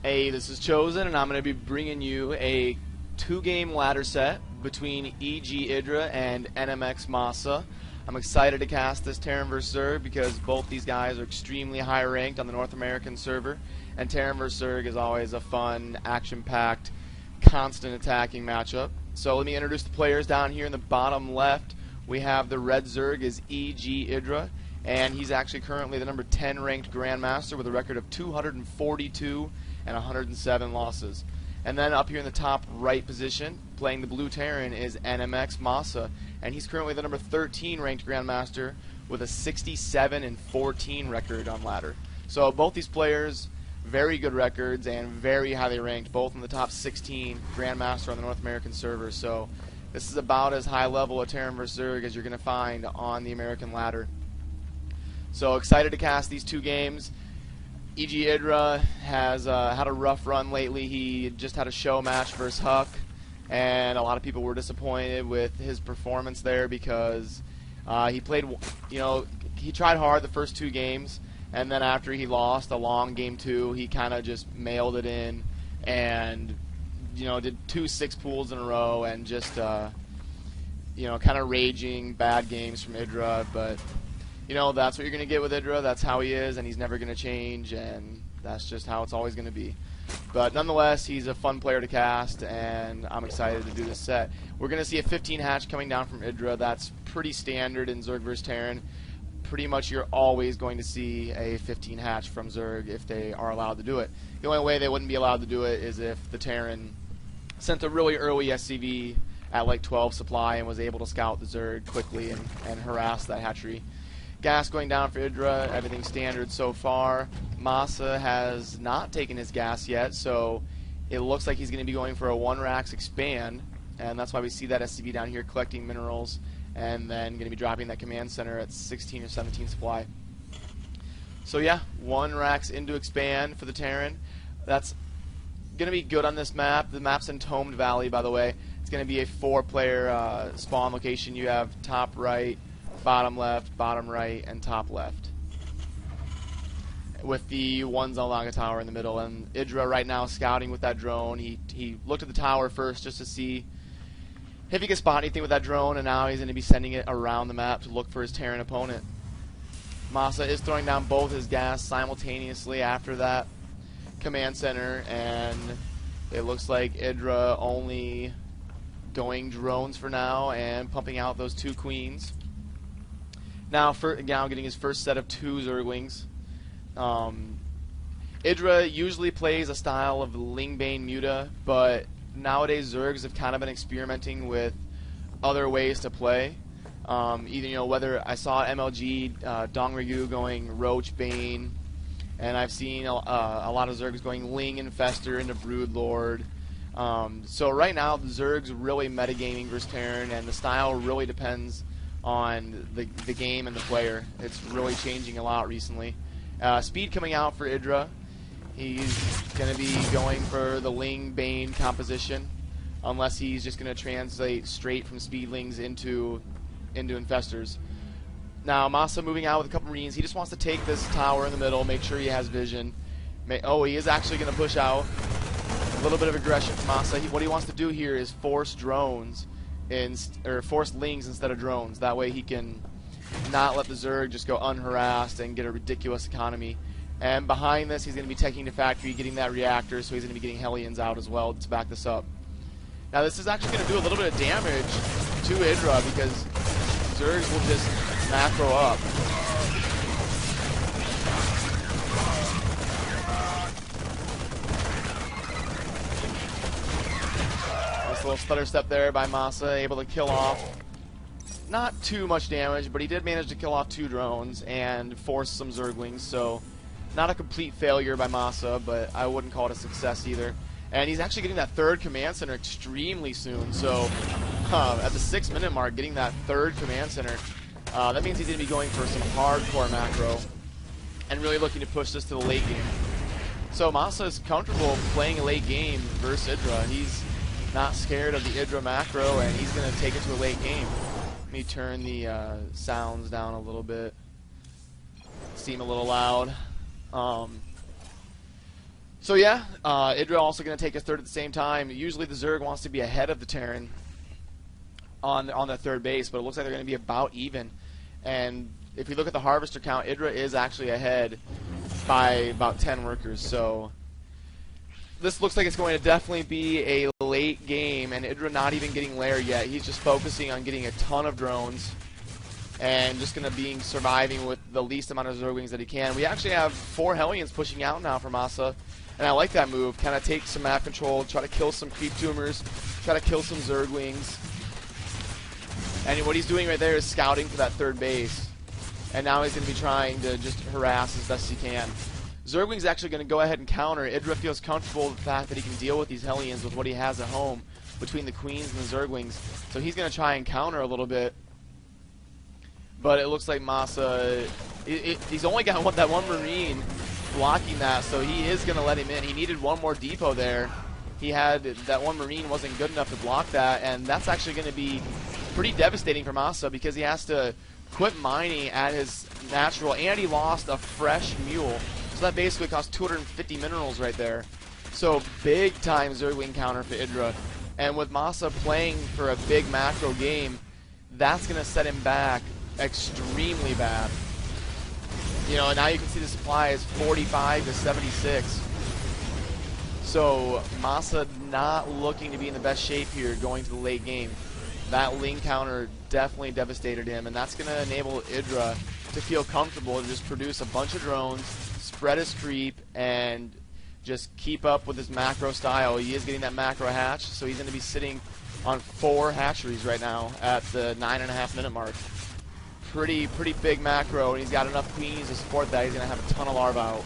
Hey, this is Chosen, and I'm going to be bringing you a 2-game ladder set between EGIdrA and NMxMasa. I'm excited to cast this Terran vs. Zerg because both these guys are extremely high ranked on the North American server, and Terran vs. Zerg is always a fun, action-packed, constant attacking matchup. So let me introduce the players. Down here in the bottom left, we have the red Zerg is EGIdrA, and he's actually currently the number 10 ranked Grandmaster with a record of 242 and 107 losses. And then up here in the top right position, playing the blue Terran, is NMxMasa, and he's currently the number 13 ranked Grandmaster with a 67 and 14 record on ladder. So both these players, very good records and very highly ranked, both in the top 16 Grandmaster on the North American server. So this is about as high level a Terran vs. Zerg as you're going to find on the American ladder. So excited to cast these 2 games. EGIdrA has had a rough run lately. He just had a show match versus Huck, and a lot of people were disappointed with his performance there because he played, he tried hard the first 2 games, and then after he lost a long game 2, he kind of just mailed it in and did 2 6 pools in a row and just kind of raging bad games from IDRA, but that's what you're going to get with IDRA. That's how he is, and he's never going to change, and that's just how it's always going to be. But nonetheless, he's a fun player to cast, and I'm excited to do this set. We're going to see a 15 hatch coming down from IDRA. That's pretty standard in Zerg vs. Terran. Pretty much you're always going to see a 15 hatch from Zerg if they are allowed to do it. The only way they wouldn't be allowed to do it is if the Terran sent a really early SCV at like 12 supply and was able to scout the Zerg quickly and harass that hatchery. Gas going down for IDRA, everything standard so far. Masa has not taken his gas yet, so it looks like he's going to be going for a 1-Rax expand, and that's why we see that SCV down here collecting minerals, and then going to be dropping that command center at 16 or 17 supply. So yeah, 1-Rax into expand for the Terran. That's going to be good on this map. The map's in Tomed Valley, by the way. It's going to be a 4-player spawn location. You have top right, bottom left, bottom right, and top left, with the one Zalaga tower in the middle. And IDRA right now scouting with that drone. He looked at the tower first just to see if he could spot anything with that drone, and now he's going to be sending it around the map to look for his Terran opponent. Masa is throwing down both his gas simultaneously after that command center, and it looks like IDRA only going drones for now and pumping out those 2 queens. Now getting his first set of 2 Zerglings. IDRA usually plays a style of Lingbane Muta, but nowadays Zergs have kind of been experimenting with other ways to play. Whether I saw MLG Dongryu going Roach Bane, and I've seen a lot of Zergs going Ling Infester into Broodlord. So right now the Zergs really metagaming versus Terran, and the style really depends on the game and the player. It's really changing a lot recently. Speed coming out for IDRA. He's going to be going for the Ling Bane composition, unless he's just going to translate straight from Speedlings into Infestors. Now Masa moving out with a couple Marines. He just wants to take this tower in the middle, make sure he has vision. He is actually going to push out. A little bit of aggression from Masa. What he wants to do here is force drones, or force Lings instead of drones. That way he can not let the Zerg just go unharassed and get a ridiculous economy. And behind this, he's going to be taking the factory, getting that reactor, so he's going to be getting Hellions out as well to back this up. Now this is actually going to do a little bit of damage to IDRA because Zergs will just macro up. This little stutter step there by Masa, able to kill off not too much damage, but he did manage to kill off 2 drones and force some Zerglings, so not a complete failure by Masa, but I wouldn't call it a success either. And he's actually getting that 3rd command center extremely soon, so at the 6-minute mark, getting that 3rd command center, that means he's going to be going for some hardcore macro and really looking to push this to the late game. So Masa is comfortable playing a late game versus IDRA. He's not scared of the IDRA macro, and he's going to take it to a late game. Let me turn the sounds down a little bit. Seem a little loud. So yeah, EGIdrA also going to take his third at the same time. Usually the Zerg wants to be ahead of the Terran on the third base, but it looks like they're going to be about even. And if you look at the harvester count, EGIdrA is actually ahead by about 10 workers. So this looks like it's going to definitely be a late game, and EGIdrA not even getting lair yet. He's just focusing on getting a ton of drones and just going to be surviving with the least amount of Zerglings that he can. We actually have 4 Hellions pushing out now for Masa, and I like that move. Kind of take some map control, try to kill some creep tumors, try to kill some Zerglings. And what he's doing right there is scouting for that third base. And now he's going to be trying to just harass as best he can. Zergling's actually going to go ahead and counter. EGIdrA feels comfortable with the fact that he can deal with these Hellions with what he has at home between the Queens and the Zerglings. So he's going to try and counter a little bit. But it looks like Masa, he's only got that one Marine blocking that, so he is going to let him in. He needed one more depot there. He had that one Marine wasn't good enough to block that, and that's actually going to be pretty devastating for Masa because he has to quit mining at his natural, and he lost a fresh mule. So that basically cost 250 minerals right there. So big time Zergling counter for EGIdrA. And with Masa playing for a big macro game, that's going to set him back extremely bad. You know, now you can see the supply is 45 to 76. So Masa not looking to be in the best shape here going to the late game. That Ling counter definitely devastated him, and that's going to enable EGIdrA to feel comfortable to just produce a bunch of drones, spread his creep, and just keep up with his macro style. He is getting that macro hatch, so he's going to be sitting on 4 hatcheries right now at the 9.5 minute mark. Pretty big macro, and he's got enough queens to support that. He's going to have a ton of larvae out.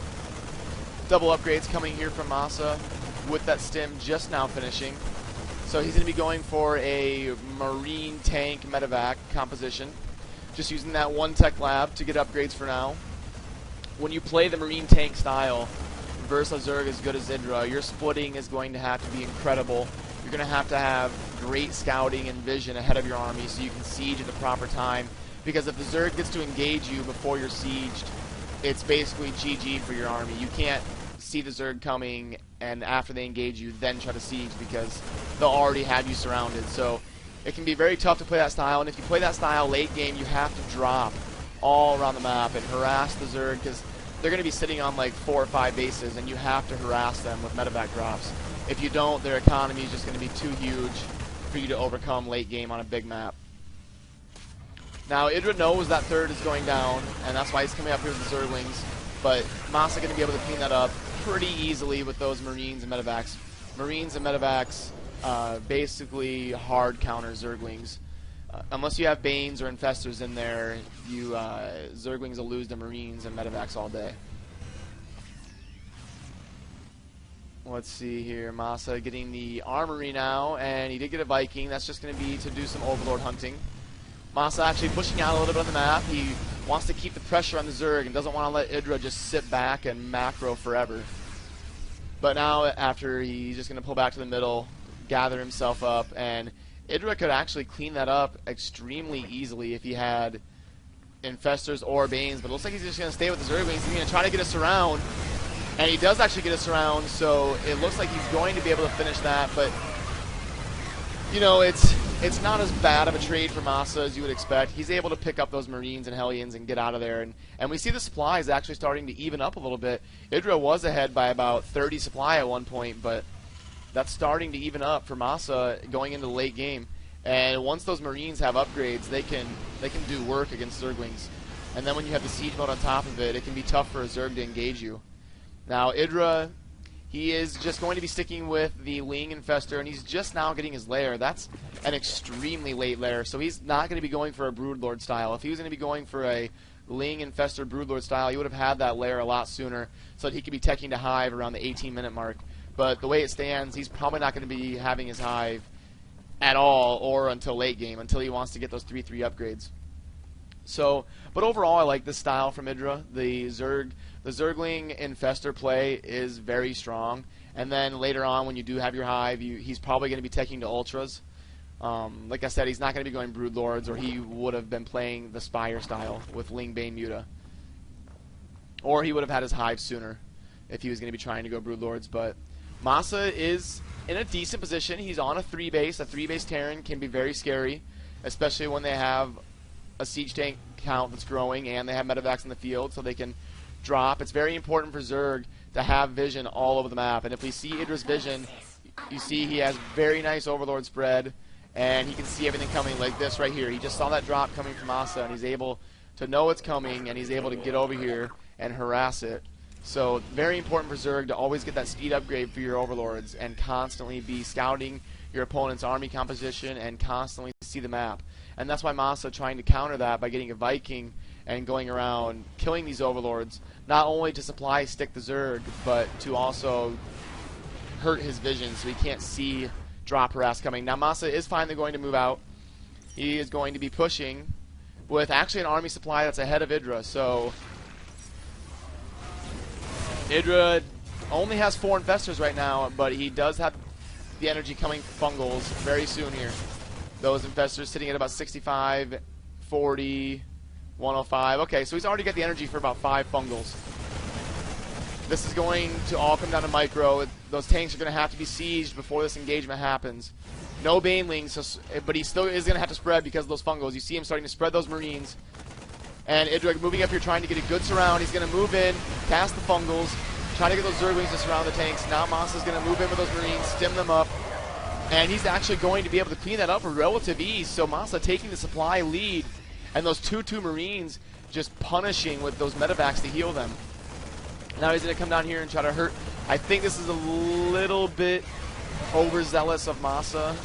Double upgrades coming here from Masa with that stim just now finishing. So he's going to be going for a Marine tank medevac composition. Just using that one tech lab to get upgrades for now. When you play the Marine tank style versus a Zerg as good as EGIdrA, your splitting is going to have to be incredible. You're going to have great scouting and vision ahead of your army so you can siege at the proper time. Because if the Zerg gets to engage you before you're sieged, it's basically GG for your army. You can't see the Zerg coming and after they engage you then try to siege because they'll already have you surrounded. So it can be very tough to play that style, and if you play that style late game, you have to drop all around the map and harass the Zerg because they're going to be sitting on like 4 or 5 bases, and you have to harass them with medevac drops. If you don't, their economy is just going to be too huge for you to overcome late game on a big map. Now, EGIdrA knows that third is going down, and that's why he's coming up here with the Zerglings, but Masa going to be able to clean that up pretty easily with those Marines and medevacs. Marines and medevacs basically hard counter Zerglings. Unless you have Banes or Infestors in there, you Zerglings will lose to Marines and medevacs all day. Let's see here, Masa getting the Armory now, and he did get a Viking. That's just going to be to do some Overlord hunting. Masa actually pushing out a little bit on the map. He wants to keep the pressure on the Zerg and doesn't want to let EGIdrA just sit back and macro forever. But now, after he's just going to pull back to the middle, gather himself up, and EGIdrA could actually clean that up extremely easily if he had Infestors or Banes, but it looks like he's just going to stay with the Zerglings. He's going to try to get us around, and he does actually get us around, so it looks like he's going to be able to finish that, but you know, it's not as bad of a trade for Masa as you would expect. He's able to pick up those Marines and Hellions and get out of there. And we see the supply is actually starting to even up a little bit. EGIdrA was ahead by about 30 supply at one point, but that's starting to even up for Masa going into the late game. And once those Marines have upgrades, they can do work against Zerglings. And then when you have the siege mode on top of it, it can be tough for a Zerg to engage you. Now, EGIdrA, he is just going to be sticking with the Ling Infestor, and he's just now getting his lair. That's an extremely late lair, so he's not going to be going for a Broodlord style. If he was going to be going for a Ling Infestor Broodlord style, he would have had that lair a lot sooner so that he could be teching to Hive around the 18-minute mark. But the way it stands, he's probably not going to be having his Hive at all or until late game, until he wants to get those 3/3 upgrades. So, but overall, I like this style from EGIdrA. The Zergling Infestor play is very strong. And then later on, when you do have your Hive, he's probably going to be taking to Ultras. Like I said, he's not going to be going Broodlords, or he would have been playing the Spire style with Ling Bane Muta. Or he would have had his Hive sooner if he was going to be trying to go Broodlords. But Masa is in a decent position. He's on a 3 base. A 3 base Terran can be very scary, especially when they have a siege tank count that's growing and they have medevacs in the field, so they can drop. It's very important for Zerg to have vision all over the map. And if we see EGIdRA's vision, you see he has very nice Overlord spread, and he can see everything coming like this right here. He just saw that drop coming from Masa, and he's able to know it's coming, and he's able to get over here and harass it. So very important for Zerg to always get that speed upgrade for your Overlords and constantly be scouting your opponent's army composition and constantly see the map. And that's why Masa trying to counter that by getting a Viking and going around killing these Overlords, not only to supply stick the Zerg, but to also hurt his vision so he can't see drop harass coming. Now Masa is finally going to move out. He is going to be pushing with actually an army supply that's ahead of EGIdRA. So EGIdRA only has 4 infestors right now, but he does have the energy coming from fungals very soon here. Those infestors sitting at about 65, 40, 105. Okay, so he's already got the energy for about 5 fungals. This is going to all come down to micro. Those tanks are going to have to be sieged before this engagement happens. No banelings, but he still is going to have to spread because of those fungals. You see him starting to spread those marines. And EGIdRA moving up here trying to get a good surround. He's going to move in, cast the fungals, try to get those Zerglings to surround the tanks. Now Masa's going to move in with those marines, stim them up. And he's actually going to be able to clean that up with relative ease. So Masa taking the supply lead, and those 2-2 marines just punishing with those medevacs to heal them. Now he's going to come down here and try to hurt. I think this is a little bit overzealous of Masa.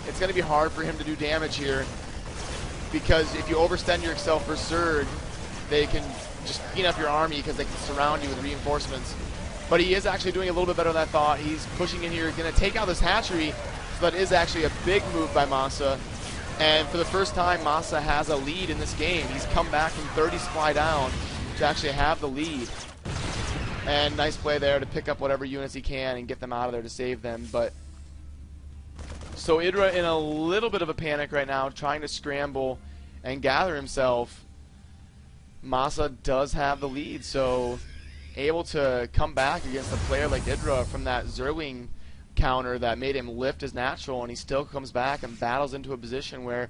It's going to be hard for him to do damage here, because if you overextend yourself for Zerg, they can just clean up your army because they can surround you with reinforcements. But he is actually doing a little bit better than I thought. He's pushing in here, going to take out this hatchery, so that is actually a big move by Masa. And for the first time, Masa has a lead in this game. He's come back from 30 supply down to actually have the lead. And nice play there to pick up whatever units he can and get them out of there to save them. But so EGIdRA in a little bit of a panic right now, trying to scramble and gather himself. Masa does have the lead, so able to come back against a player like EGIdRA from that Zergling counter that made him lift his natural, and he still comes back and battles into a position where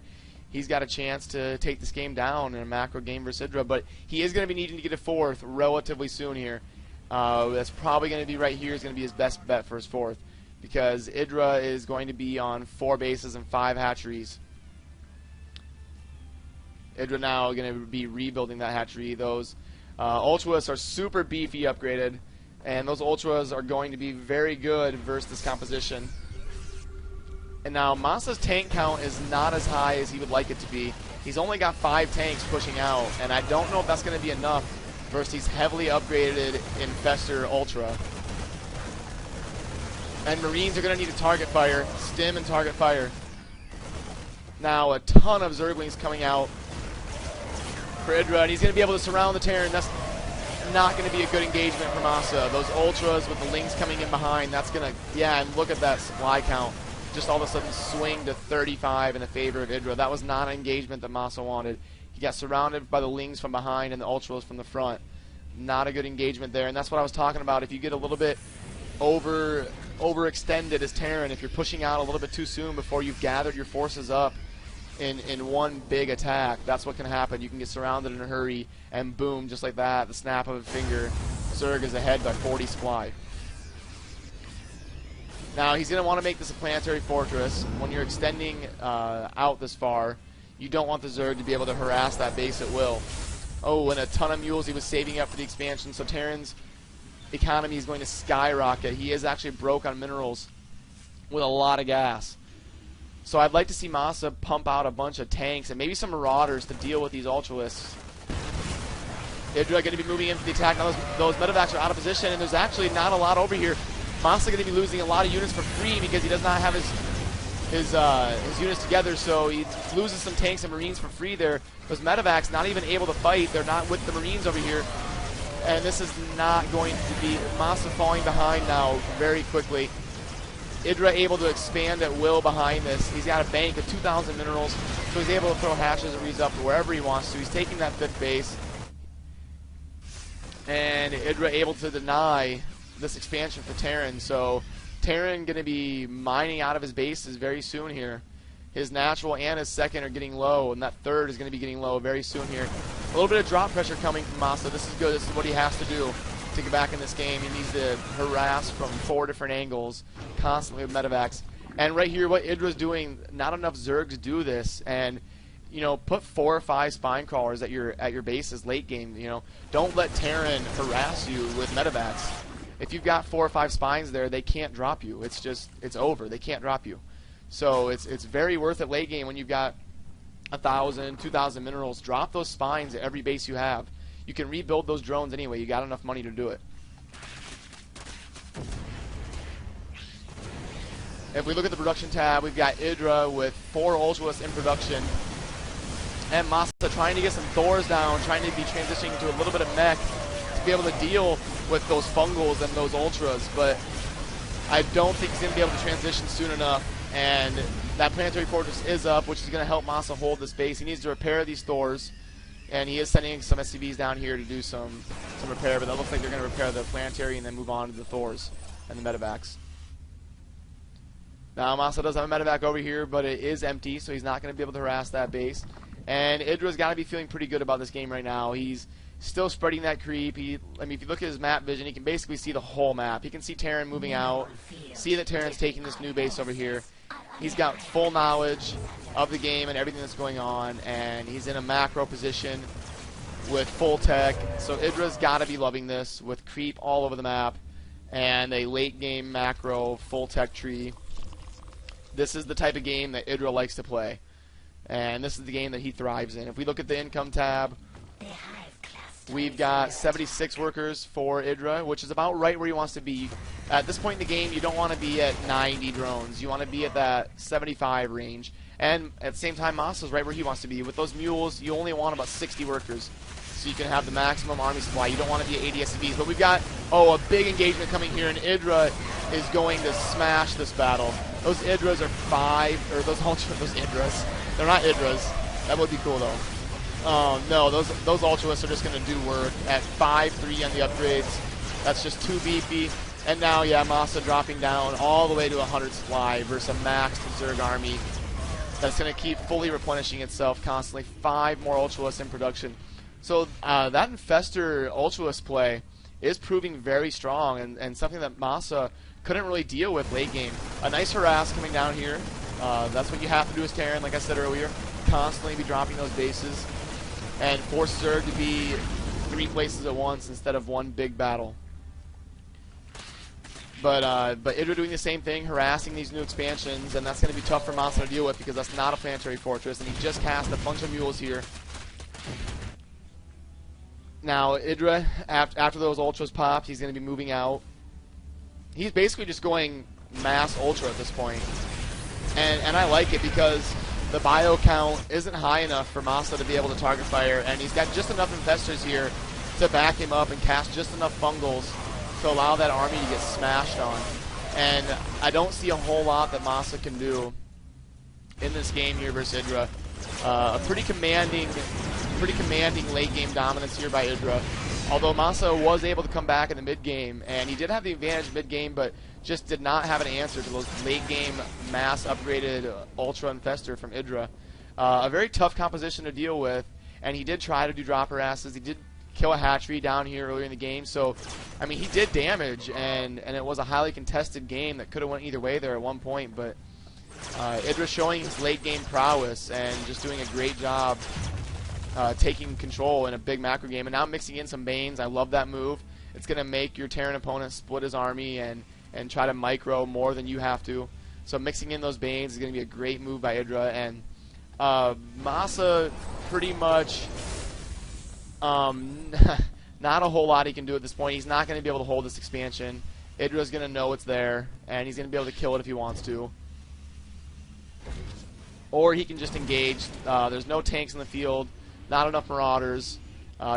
he's got a chance to take this game down in a macro game versus EGIdRA. But he is going to be needing to get a 4th relatively soon here. That's probably going to be right here is going to be his best bet for his 4th, because EGIdRA is going to be on 4 bases and 5 hatcheries. EGIdRA now going to be rebuilding that hatchery. Those Ultras are super beefy upgraded, and those Ultras are going to be very good versus this composition. And now Masa's tank count is not as high as he would like it to be. He's only got 5 tanks pushing out, and I don't know if that's going to be enough versus these heavily upgraded Infestor Ultra. And Marines are going to need to target fire, stim and target fire. Now a ton of Zerglings coming out for EGIdRA, and he's going to be able to surround the Terran. That's not going to be a good engagement for Masa. Those Ultras with the Lings coming in behind, that's going to, yeah, and look at that supply count. Just all of a sudden swing to 35 in the favor of EGIdRA. That was not an engagement that Masa wanted. He got surrounded by the Lings from behind and the Ultras from the front. Not a good engagement there, and that's what I was talking about. If you get a little bit overextended as Terran, if you're pushing out a little bit too soon before you've gathered your forces up in one big attack, that's what can happen. You can get surrounded in a hurry, and boom, just like that, the snap of a finger, Zerg is ahead by 40 supply. Now he's going to want to make this a planetary fortress. When you're extending out this far, you don't want the Zerg to be able to harass that base at will. Oh, and a ton of mules he was saving up for the expansion, so Terran's economy is going to skyrocket. He is actually broke on minerals with a lot of gas. So I'd like to see Masa pump out a bunch of tanks and maybe some Marauders to deal with these Ultralists. EGIdRA going to be moving in for the attack. Now those medevacs are out of position, and there's actually not a lot over here. Masa going to be losing a lot of units for free because he does not have his units together, so he loses some tanks and Marines for free there. Those medevacs not even able to fight. They're not with the Marines over here. And this is not going to be Masa falling behind now very quickly. EGIdRA able to expand at will behind this. He's got a bank of 2,000 minerals, so he's able to throw hatches and rees up wherever he wants to. He's taking that 5th base. and EGIdrA able to deny this expansion for Terran. So Terran going to be mining out of his bases very soon here. His natural and his second are getting low, and that third is going to be getting low very soon here. A little bit of drop pressure coming from Masa. This is good. This is what he has to do to get back in this game. He needs to harass from 4 different angles constantly with medevacs. And right here, what EGIdrA is doing, not enough Zergs do this, and you know, put 4 or 5 spine crawlers at your bases late game. You know, don't let Terran harass you with medevacs. If you've got 4 or 5 spines there, they can't drop you. It's over. They can't drop you. So it's very worth it late game when you've got 1,000, 2,000 minerals. Drop those spines at every base you have. You can rebuild those drones anyway. You got enough money to do it. If we look at the production tab, we've got EGIdrA with 4 Ultras in production. And Masa trying to get some Thors down, trying to be transitioning to a little bit of mech to be able to deal with those fungals and those Ultras. But I don't think he's going to be able to transition soon enough. And that planetary fortress is up, which is going to help Masa hold this base. He needs to repair these Thors, and he is sending some SCVs down here to do some repair, but that looks like they're going to repair the planetary and then move on to the Thors and the medevacs. Now Masa does have a medevac over here, but it is empty, so he's not going to be able to harass that base. And EGIdRA's got to be feeling pretty good about this game right now. He's still spreading that creep. I mean, if you look at his map vision, he can basically see the whole map. He can see Terran moving out, see that Terran's taking this new base over here. He's got full knowledge of the game and everything that's going on, and he's in a macro position with full tech. So EGIdRA's got to be loving this with creep all over the map and a late game macro full tech tree. This is the type of game that EGIdRA likes to play, and this is the game that he thrives in. If we look at the income tab, we've got 76 workers for EGIdRA, which is about right where he wants to be. At this point in the game, you don't want to be at 90 drones. You want to be at that 75 range. And at the same time, Masa's right where he wants to be. With those mules, you only want about 60 workers, so you can have the maximum army supply. You don't want to be at 80 SCVs. But we've got, a big engagement coming here, and EGIdRA is going to smash this battle. Those EGIdRAs are 5, or those EGIdRAs. They're not EGIdRAs. That would be cool, though. No, those Ultras are just going to do work at 5-3 on the upgrades. That's just too beefy. And now, yeah, Masa dropping down all the way to 100 supply versus a maxed Zerg army that's going to keep fully replenishing itself constantly. 5 more Ultras in production. So that Infestor Ultras play is proving very strong and something that Masa couldn't really deal with late game. A nice harass coming down here. That's what you have to do as Terran, like I said earlier. Constantly be dropping those bases and force Zerg to be 3 places at once instead of one big battle. But EGIdRA doing the same thing, harassing these new expansions, and that's going to be tough for Masa to deal with because that's not a planetary fortress, and he just cast a bunch of mules here. Now, EGIdRA, after those Ultras popped, he's going to be moving out. He's basically just going mass Ultra at this point. And I like it because the bio count isn't high enough for Masa to be able to target fire, and he's got just enough Infestors here to back him up and cast just enough Fungals to allow that army to get smashed on. And I don't see a whole lot that Masa can do in this game here versus EGIdRA. A pretty commanding late game dominance here by EGIdRA. Although Masa was able to come back in the mid game, and he did have the advantage mid game, but just did not have an answer to those late game mass upgraded Ultra Infestor from EGIdRA. A very tough composition to deal with, and he did try to do drop harasses. He did kill a hatchery down here earlier in the game, so I mean he did damage, and it was a highly contested game that could have went either way there at one point, but EGIdRA showing his late game prowess and just doing a great job taking control in a big macro game, and now mixing in some Banes. I love that move. It's going to make your Terran opponent split his army and try to micro more than you have to. So mixing in those Banes is going to be a great move by EGIdRA, and Masa pretty much not a whole lot he can do at this point. He's not going to be able to hold this expansion. EGIdRA's going to know it's there, and he's going to be able to kill it if he wants to. Or he can just engage. There's no tanks in the field, not enough Marauders,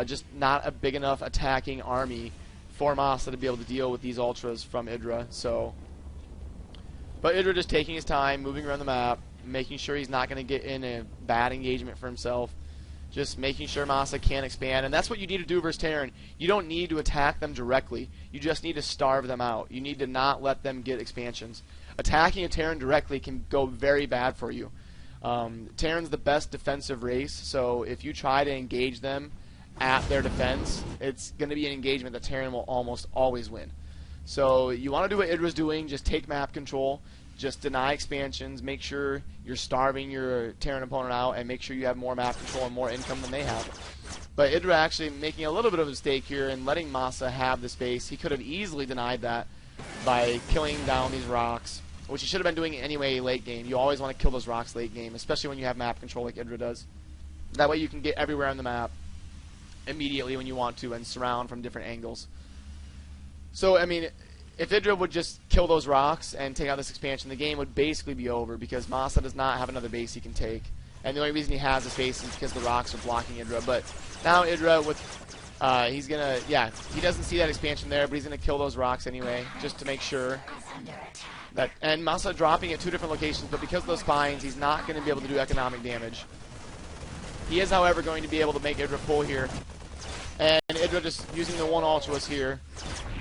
just not a big enough attacking army for Masa to be able to deal with these Ultras from EGIdRA. So, but EGIdRA just taking his time, moving around the map, making sure he's not going to get in a bad engagement for himself. just making sure Masa can't expand, and that's what you need to do versus Terran. You don't need to attack them directly. You just need to starve them out. You need to not let them get expansions. Attacking a Terran directly can go very bad for you. Terran's the best defensive race, so if you try to engage them at their defense, it's going to be an engagement that Terran will almost always win. So you want to do what EGIdRA's doing, just take map control, just deny expansions, make sure you're starving your Terran opponent out, and make sure you have more map control and more income than they have. But EGIdRA actually making a little bit of a mistake here and letting Masa have the space. He could have easily denied that by killing down these rocks, which he should have been doing anyway late game. You always want to kill those rocks late game, especially when you have map control like EGIdRA does. That way you can get everywhere on the map immediately when you want to and surround from different angles. So, I mean, if EGIdRA would just kill those rocks and take out this expansion, the game would basically be over because Masa does not have another base he can take. And the only reason he has this base is because the rocks are blocking EGIdRA. But now EGIdRA, with he's going to, yeah, he doesn't see that expansion there, but he's going to kill those rocks anyway, just to make sure that, and Masa dropping at 2 different locations, but because of those spines, he's not going to be able to do economic damage. He is, however, going to be able to make EGIdRA pull here. And EGIdRA just using the 1 Ultras here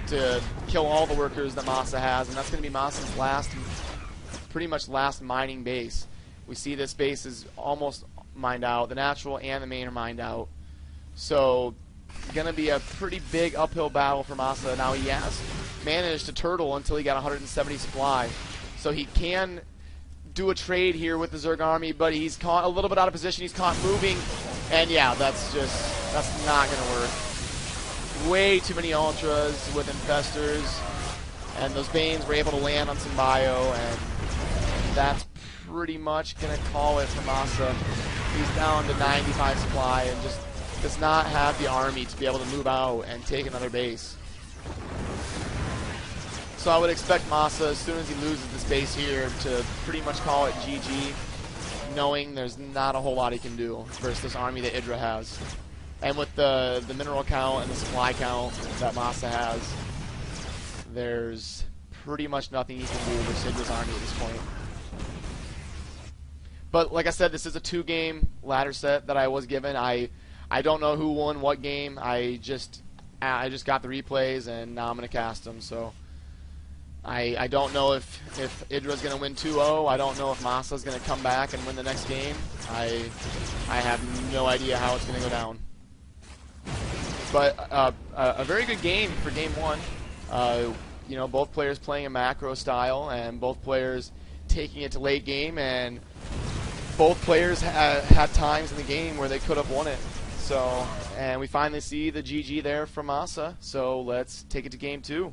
to kill all the workers that Masa has, and that's going to be Masa's last, pretty much last mining base. We see this base is almost mined out. The natural and the main are mined out. So, going to be a pretty big uphill battle for Masa. Now he has managed to turtle until he got 170 supply. So he can do a trade here with the Zerg army, but he's caught a little bit out of position. He's caught moving, and yeah, that's not going to work. Way too many Ultras with Infestors, and those Banes were able to land on some bio, and that's pretty much going to call it for Masa. He's down to 95 supply and just does not have the army to be able to move out and take another base. So I would expect Masa, as soon as he loses this base here, to pretty much call it GG, knowing there's not a whole lot he can do versus this army that EGIdRA has. And with the mineral count and the supply count that Masa has, there's pretty much nothing he can do versus EGIdRA's army at this point. But like I said, this is a 2-game ladder set that I was given. I don't know who won what game. I just got the replays, and now I'm going to cast them. So I don't know if EGIdRA's going to win 2-0. I don't know if Masa's going to come back and win the next game. I have no idea how it's going to go down. But a very good game for game 1. You know, both players playing a macro style, and both players taking it to late game, and both players had times in the game where they could have won it. So, and we finally see the GG there from Masa. So let's take it to game 2.